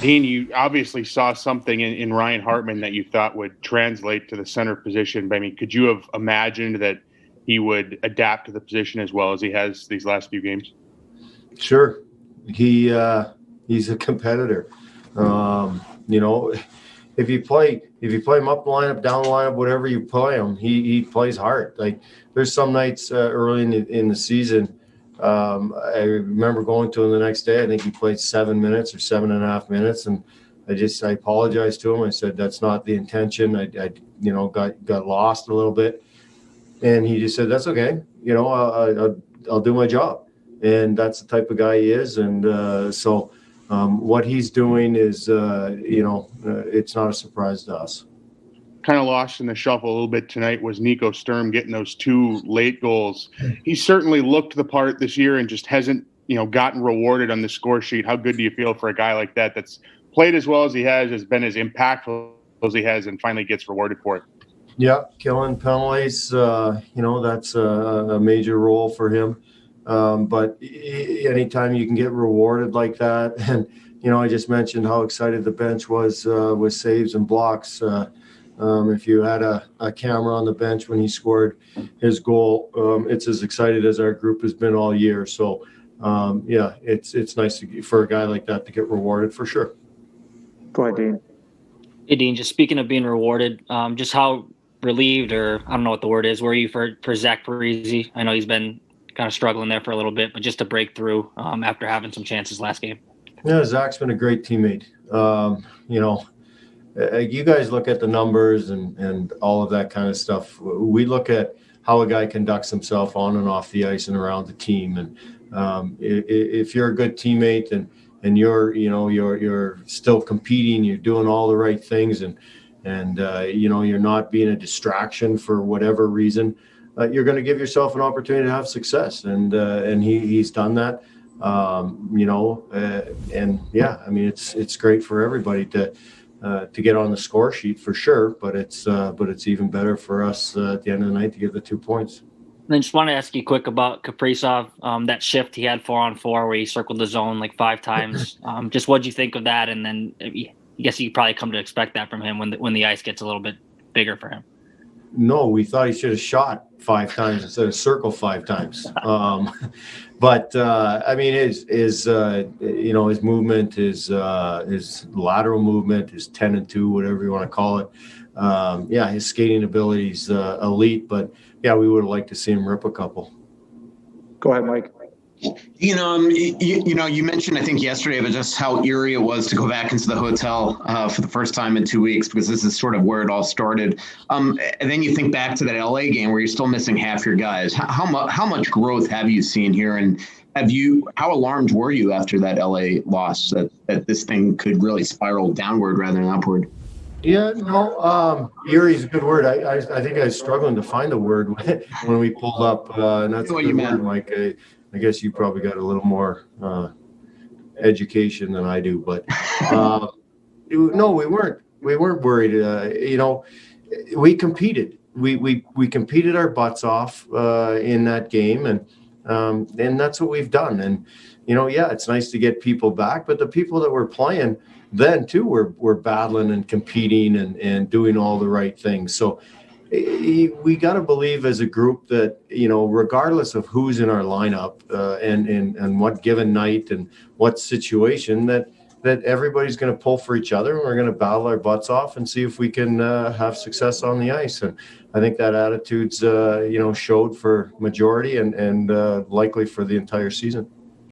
Dean, you obviously saw something in Ryan Hartman that you thought would translate to the center position. But I mean, could you have imagined that he would adapt to the position as well as he has these last few games? Sure, he's a competitor. You know, if you play him up the lineup, down the lineup, whatever you play him, he plays hard. Like there's some nights early in the season. I remember going to him the next day. I think he played 7 minutes or 7.5 minutes, and I apologized to him. I said that's not the intention. I got lost a little bit, and he just said that's okay. You know, I'll do my job, and that's the type of guy he is. And so what he's doing is it's not a surprise to us. Kind of lost in the shuffle a little bit tonight was Nico Sturn getting those 2 late goals. He certainly looked the part this year and just hasn't, gotten rewarded on the score sheet. How good do you feel for a guy like that that's played as well as he has been as impactful as he has, and finally gets rewarded for it? Yeah, killing penalties, that's a major role for him. But anytime you can get rewarded like that, and, I just mentioned how excited the bench was with saves and blocks. If you had a camera on the bench when he scored his goal, it's as excited as our group has been all year. So, it's nice for a guy like that to get rewarded for sure. Go ahead, Dean. Hey, Dean, just speaking of being rewarded, just how relieved, or I don't know what the word is, were you for Zach Parise? I know he's been kind of struggling there for a little bit, but just to break through after having some chances last game. Yeah, Zach's been a great teammate. You guys look at the numbers and all of that kind of stuff. We look at how a guy conducts himself on and off the ice and around the team. And if you're a good teammate and you're still competing, you're doing all the right things, and you're not being a distraction for whatever reason, you're going to give yourself an opportunity to have success. And he's done that. It's great for everybody to get on the score sheet for sure, but it's even better for us at the end of the night to get the 2 points. And then just want to ask you quick about Kaprizov, that shift he had 4-on-4 where he circled the zone like 5 times. Just what'd you think of that? And then I guess you probably come to expect that from him when the ice gets a little bit bigger for him. No, we thought he should have shot 5 times instead of circle 5 times. But his movement, his lateral movement, his 10-2, whatever you want to call it. His skating ability is elite. But yeah, we would have liked to see him rip a couple. Go ahead, Mike. You mentioned, I think yesterday, but just how eerie it was to go back into the hotel for the first time in 2 weeks, because this is sort of where it all started. And then you think back to that LA game where you're still missing half your guys. How much growth have you seen here? And how alarmed were you after that LA loss that this thing could really spiral downward rather than upward? Yeah, no, eerie is a good word. I think I was struggling to find the word when we pulled up, and that's what you meant, Mike. I guess you probably got a little more education than I do, but no, we weren't worried. We competed. We competed our butts off in that game, and that's what we've done. And it's nice to get people back, but the people that were playing then too were battling and competing and doing all the right things. So we got to believe as a group that, regardless of who's in our lineup and what given night and what situation, that everybody's going to pull for each other, and we're going to battle our butts off and see if we can have success on the ice. And I think that attitude's, showed for majority and likely for the entire season.